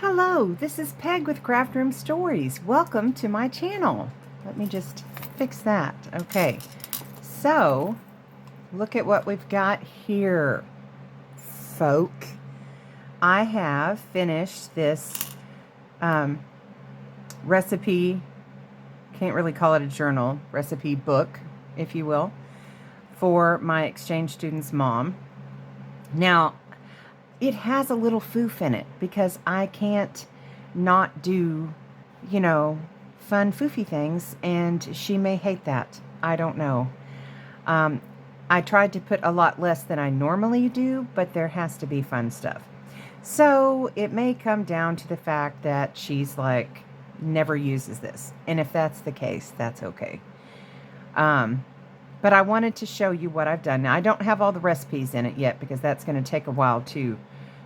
Hello, this is Peg with Craft Room Stories. Welcome to my channel. Let me just fix that. Okay, so look at what we've got here, folk. I have finished this recipe, can't really call it a journal, recipe book, if you will, for my exchange student's mom. Now, it has a little foof in it because I can't not do, fun foofy things, and she may hate that. I don't know. I tried to put a lot less than I normally do, but there has to be fun stuff. So it may come down to the fact that she's like, never uses this. And if that's the case, that's okay. But I wanted to show you what I've done. Now, I don't have all the recipes in it yet because that's going to take a while to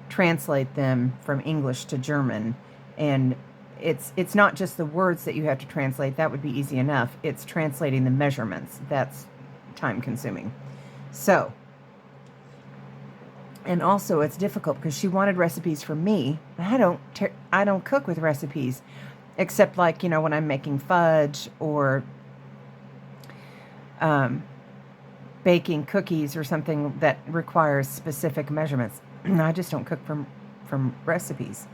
translate them from English to German. And it's not just the words that you have to translate. That would be easy enough. It's translating the measurements. That's time consuming. So, and also it's difficult because she wanted recipes from me. I don't cook with recipes except like, when I'm making fudge or baking cookies or something that requires specific measurements. I just don't cook from recipes.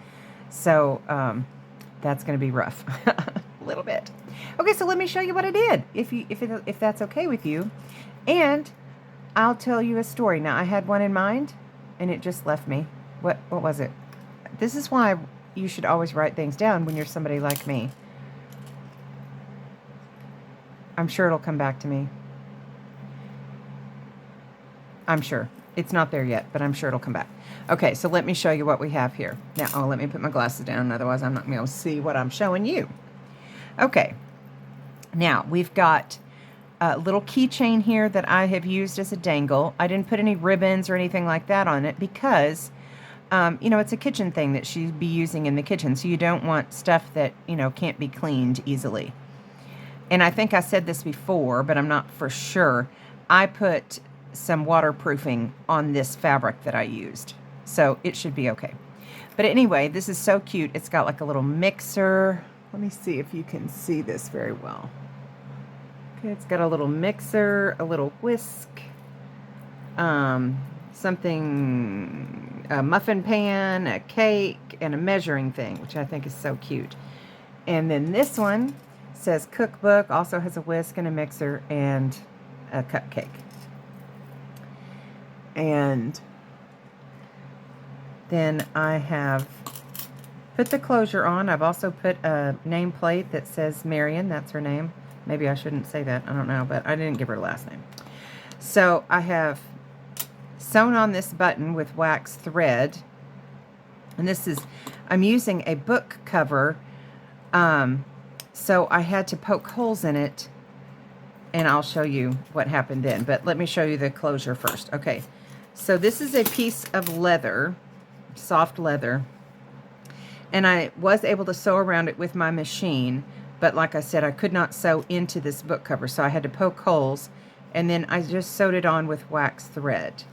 So that's going to be rough a little bit. Okay, so let me show you what I did, if that's okay with you. And I'll tell you a story. Now, I had one in mind, and it just left me. What was it? This is why you should always write things down when you're somebody like me. I'm sure it'll come back to me. I'm sure. It's not there yet, but I'm sure it'll come back. Okay, so let me show you what we have here. Now, let me put my glasses down, otherwise I'm not going to be able to see what I'm showing you. Okay, now we've got a little keychain here that I have used as a dangle. I didn't put any ribbons or anything like that on it because, it's a kitchen thing that she'd be using in the kitchen, so you don't want stuff that, can't be cleaned easily. And I think I said this before, but I'm not for sure. I put some waterproofing on this fabric that I used, so it should be okay. But anyway, this is so cute. It's got like a little mixer. Let me see if you can see this very well. Okay, it's got a little mixer, a little whisk, something, a muffin pan, a cake, and a measuring thing, which I think is so cute. And then this one says cookbook, also has a whisk and a mixer and a cupcake. And then I have put the closure on. I've also put a nameplate that says Marion. That's her name. Maybe I shouldn't say that. I don't know, but I didn't give her a last name. So I have sewn on this button with wax thread. And this is, I'm using a book cover. So I had to poke holes in it. And I'll show you what happened then. But let me show you the closure first. Okay. So this is a piece of leather, soft leather, and I was able to sew around it with my machine, but like I said, I could not sew into this book cover, so I had to poke holes, and then I just sewed it on with wax thread.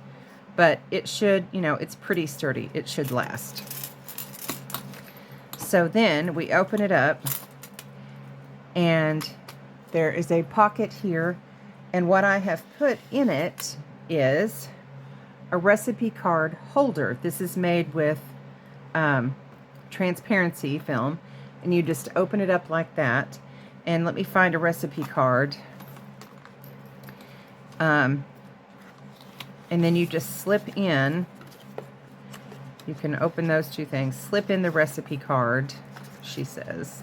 But it should, it's pretty sturdy. It should last. So then we open it up, and there is a pocket here, and what I have put in it is a recipe card holder. This is made with transparency film, and you just open it up like that. And let me find a recipe card. And then you just slip in, you can open those two things, slip in the recipe card, she says.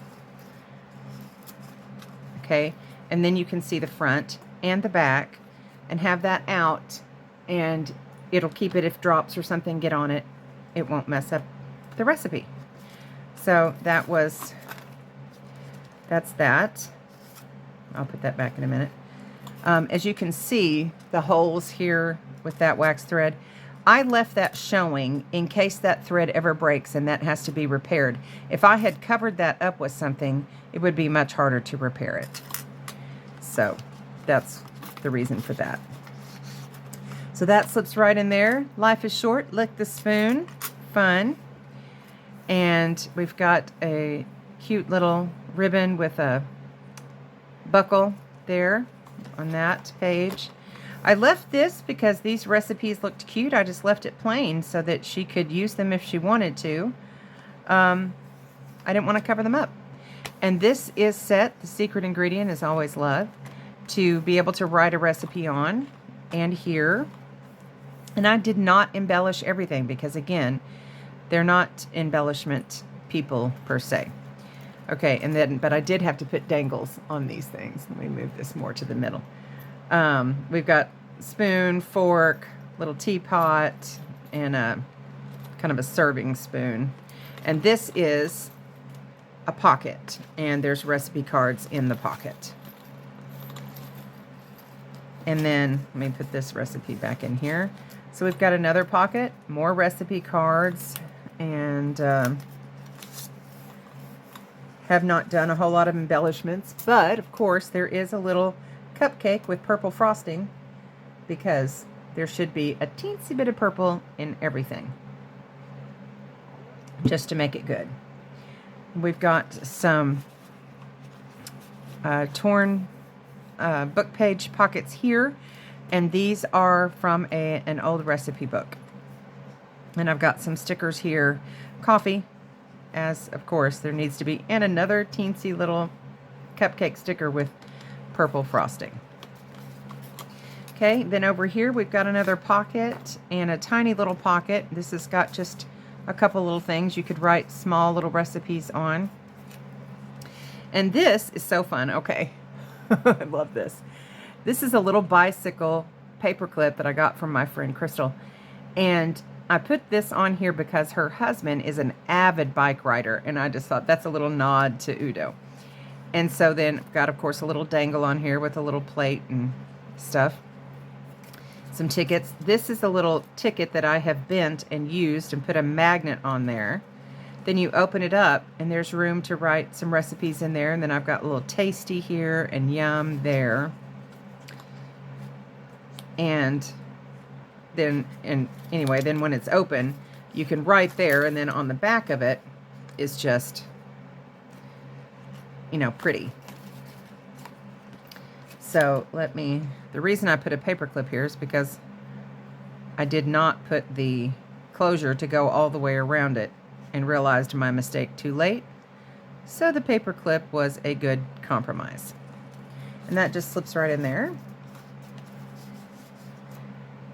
Okay, and then you can see the front and the back and have that out, and it'll keep it if drops or something get on it. It won't mess up the recipe. So that's that. I'll put that back in a minute. As you can see, the holes here with that wax thread, I left that showing in case that thread ever breaks and that has to be repaired. If I had covered that up with something, it would be much harder to repair it. So that's the reason for that. So that slips right in there. Life is short. Lick the spoon. Fun. And we've got a cute little ribbon with a buckle there on that page. I left this because these recipes looked cute. I just left it plain so that she could use them if she wanted to. I didn't want to cover them up. And this is set, the secret ingredient is always love, to be able to write a recipe on and here. And I did not embellish everything because, again, they're not embellishment people per se. Okay, and then, but I did have to put dangles on these things. Let me move this more to the middle. We've got spoon, fork, little teapot, and a kind of a serving spoon. And this is a pocket, and there's recipe cards in the pocket. And then let me put this recipe back in here. So we've got another pocket, more recipe cards, and have not done a whole lot of embellishments, but of course there is a little cupcake with purple frosting because there should be a teensy bit of purple in everything just to make it good. We've got some torn book page pockets here, and these are from an old recipe book. And I've got some stickers here, coffee, as of course there needs to be, and another teensy little cupcake sticker with purple frosting. Okay, then over here we've got another pocket and a tiny little pocket. This has got just a couple little things you could write small little recipes on. And this is so fun. Okay, I love this. This is a little bicycle paperclip that I got from my friend Crystal, and I put this on here because her husband is an avid bike rider, and I just thought that's a little nod to Udo. And so then I've got, of course, a little dangle on here with a little plate and stuff. Some tickets. This is a little ticket that I have bent and used and put a magnet on there. Then you open it up, and there's room to write some recipes in there. And then I've got a little tasty here and yum there. And then, and anyway, then when it's open, you can write there, and then on the back of it is just, you know, pretty. So the reason I put a paper clip here is because I did not put the closure to go all the way around it and realized my mistake too late. So the paper clip was a good compromise. And that just slips right in there.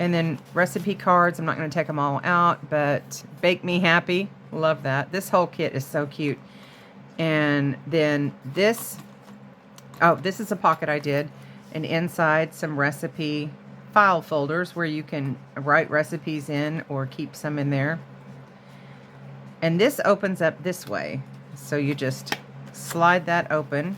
And then recipe cards, I'm not going to take them all out, but Bake Me Happy, love that. This whole kit is so cute. And then this, oh, this is a pocket I did. And inside some recipe file folders where you can write recipes in or keep some in there. And this opens up this way. So you just slide that open.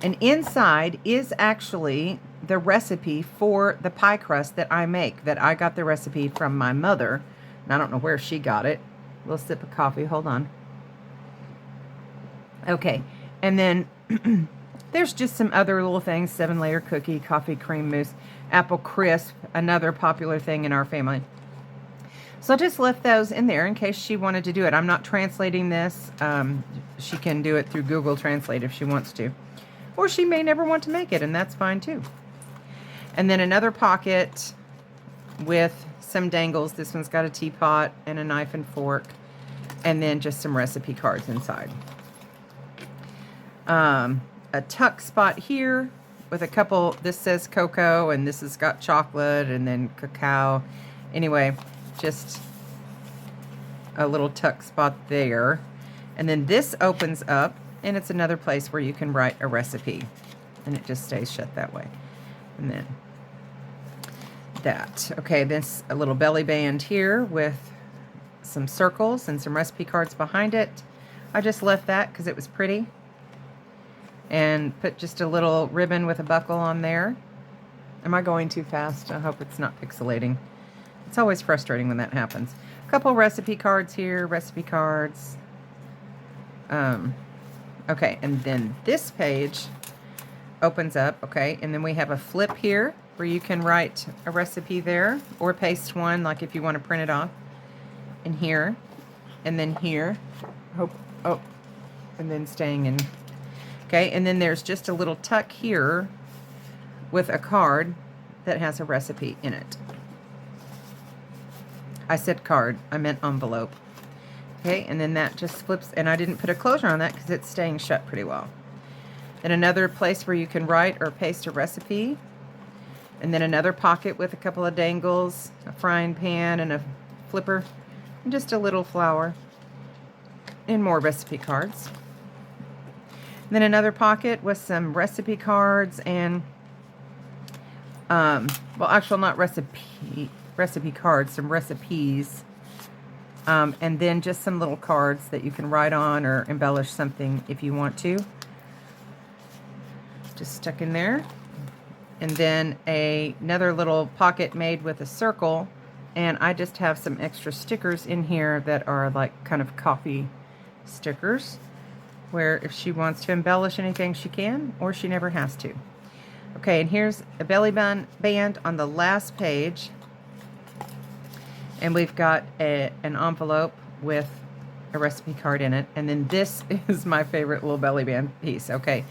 And inside is actually the recipe for the pie crust that I make, that I got the recipe from my mother. And I don't know where she got it. A little sip of coffee, hold on. Okay, and then there's just some other little things, 7-layer cookie, coffee cream mousse, apple crisp, another popular thing in our family. So I just left those in there in case she wanted to do it. I'm not translating this. She can do it through Google Translate if she wants to. Or she may never want to make it, and that's fine too. And then another pocket with some dangles. This one's got a teapot and a knife and fork. And then just some recipe cards inside. A tuck spot here with a couple, this says cocoa, and this has got chocolate and then cacao. Anyway, just a little tuck spot there. And then this opens up, and it's another place where you can write a recipe. And it just stays shut that way. And then that. Okay, this a little belly band here with some circles and some recipe cards behind it. I just left that because it was pretty. And put just a little ribbon with a buckle on there. Am I going too fast? I hope it's not pixelating. It's always frustrating when that happens. A couple recipe cards here, recipe cards. Okay, and then this page opens up, okay, and then we have a flip here where you can write a recipe there or paste one, like if you want to print it off in here. and then here, oh, and then staying in. Okay, and then there's just a little tuck here with a card that has a recipe in it. I said card, I meant envelope. Okay, and then that just flips, and I didn't put a closure on that because it's staying shut pretty well. Then another place where you can write or paste a recipe. And then another pocket with a couple of dangles, a frying pan and a flipper, and just a little flour, and more recipe cards. And then another pocket with some recipe cards and, well, actually not recipe cards, some recipes. And then just some little cards that you can write on or embellish something if you want to. Just stuck in there. And then another little pocket made with a circle. And I just have some extra stickers in here that are like kind of coffee stickers, where if she wants to embellish anything she can, or she never has to. Okay, and here's a belly band on the last page. And we've got an envelope with a recipe card in it. And then this is my favorite little belly band piece. Okay,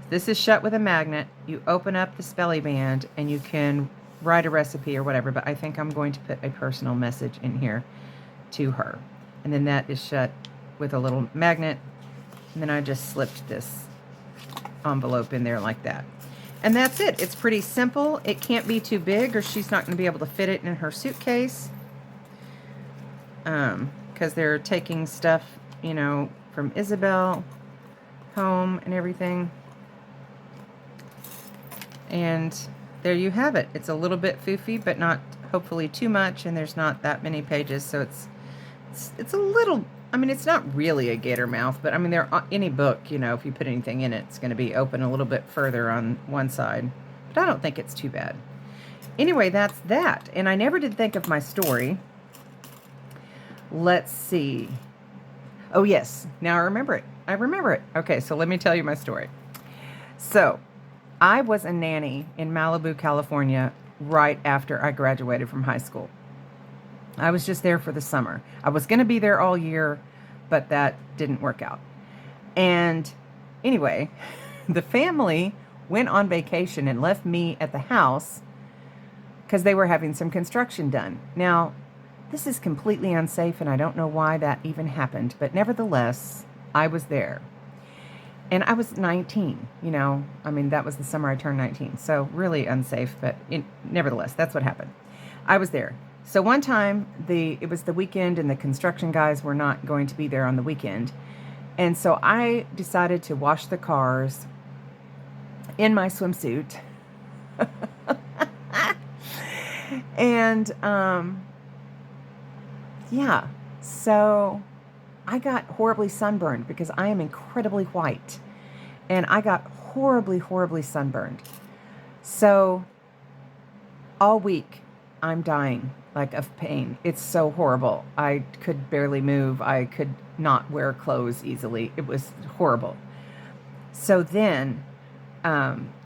this is shut with a magnet. You open up this belly band and you can write a recipe or whatever, but I think I'm going to put a personal message in here to her. And then that is shut with a little magnet. And then I just slipped this envelope in there like that. And that's it. It's pretty simple. It can't be too big or she's not going to be able to fit it in her suitcase. Because they're taking stuff, you know, from Isabel home and everything. And there you have it. It's a little bit foofy, but not hopefully too much, and there's not that many pages, so it's a little, I mean, it's not really a gator mouth, but I mean, any book, you know, if you put anything in it, it's going to be open a little bit further on one side, but I don't think it's too bad. Anyway, that's that, and I never did think of my story. Let's see. Oh, yes. Now I remember it. Okay, so let me tell you my story. So, I was a nanny in Malibu, California, right after I graduated from high school. I was just there for the summer. I was going to be there all year, but that didn't work out. And anyway, the family went on vacation and left me at the house because they were having some construction done. Now, this is completely unsafe, and I don't know why that even happened, but nevertheless, I was there. And I was 19, you know, I mean, that was the summer I turned 19. So really unsafe, but nevertheless, that's what happened. I was there. So one time, it was the weekend and the construction guys were not going to be there on the weekend. And so I decided to wash the cars in my swimsuit. And, yeah, so I got horribly sunburned because I am incredibly white, and I got horribly, horribly sunburned. So all week I'm dying like of pain. It's so horrible. I could barely move. I could not wear clothes easily. It was horrible. So then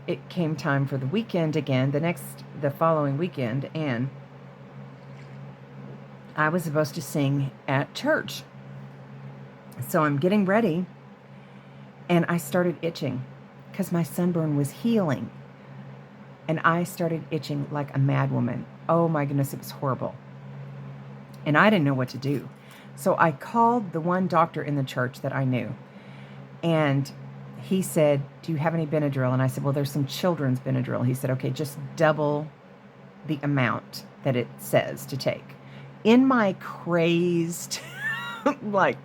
it came time for the weekend again, the following weekend, and I was supposed to sing at church. So I'm getting ready, and I started itching because my sunburn was healing. And I started itching like a mad woman. Oh my goodness, it was horrible. And I didn't know what to do. So I called the one doctor in the church that I knew. And he said, "Do you have any Benadryl?" And I said, "Well, there's some children's Benadryl." He said, "Okay, just double the amount that it says to take." In my crazed, like,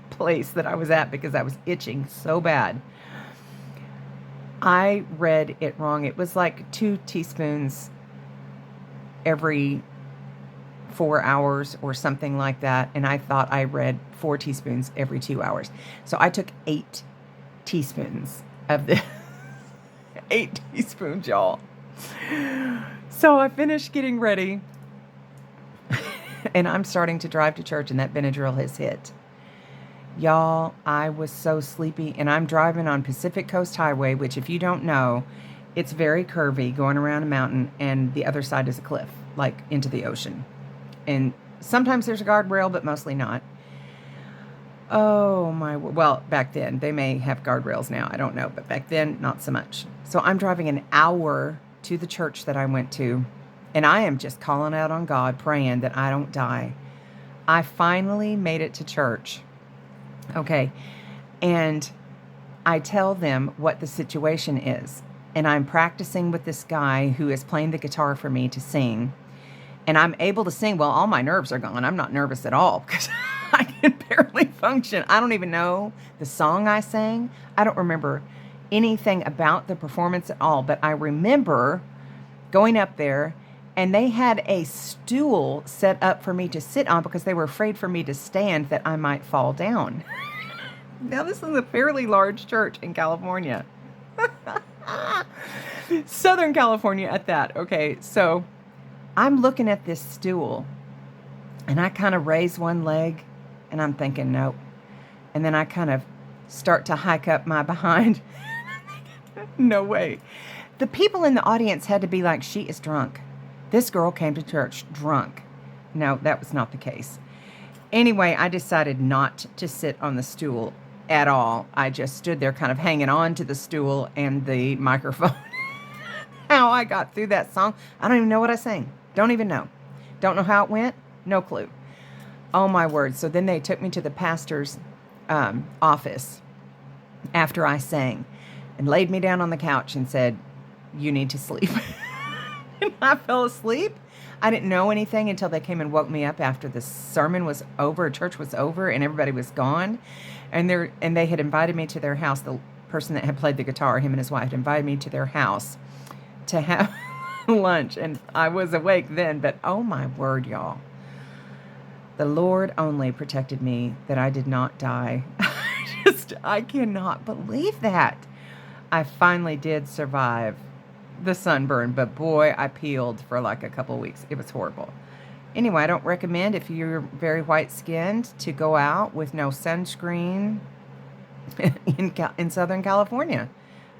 place that I was at because I was itching so bad, I read it wrong. It was like 2 teaspoons every 4 hours or something like that. And I thought I read 4 teaspoons every 2 hours. So I took 8 teaspoons of the 8 teaspoons, y'all. So I finished getting ready and I'm starting to drive to church, and that Benadryl has hit. Y'all, I was so sleepy, and I'm driving on Pacific Coast Highway, which, if you don't know, it's very curvy, going around a mountain, and the other side is a cliff, like into the ocean. And sometimes there's a guardrail, but mostly not. Oh my, well, back then, they may have guardrails now, I don't know, but back then, not so much. So I'm driving an hour to the church that I went to, and I am just calling out on God, praying that I don't die. I finally made it to church. Okay. And I tell them what the situation is. And I'm practicing with this guy who is playing the guitar for me to sing. And I'm able to sing. Well, all my nerves are gone. I'm not nervous at all because I can barely function. I don't even know the song I sang. I don't remember anything about the performance at all. But I remember going up there and they had a stool set up for me to sit on because they were afraid for me to stand that I might fall down. Now, this is a fairly large church in California. Southern California at that. Okay, so I'm looking at this stool and I kind of raise one leg and I'm thinking, nope. And then I kind of start to hike up my behind. No way. The people in the audience had to be like, she is drunk. This girl came to church drunk. No, that was not the case. Anyway, I decided not to sit on the stool at all. I just stood there kind of hanging on to the stool and the microphone. How I got through that song, I don't even know what I sang. Don't even know. Don't know how it went. No clue. Oh my word. So then they took me to the pastor's office after I sang and laid me down on the couch and said, you need to sleep. And I fell asleep. I didn't know anything until they came and woke me up after the sermon was over, church was over, and everybody was gone. And they had invited me to their house. The person that had played the guitar, him and his wife, had invited me to their house to have lunch. And I was awake then, but oh my word, y'all. The Lord only protected me that I did not die. I cannot believe that. I finally did survive the sunburn, but boy, I peeled for like a couple of weeks. It was horrible. Anyway, I don't recommend, if you're very white-skinned, to go out with no sunscreen in Southern California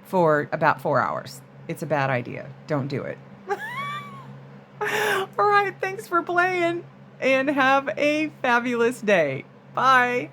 for about 4 hours. It's a bad idea. Don't do it. All right, thanks for playing, and have a fabulous day. Bye.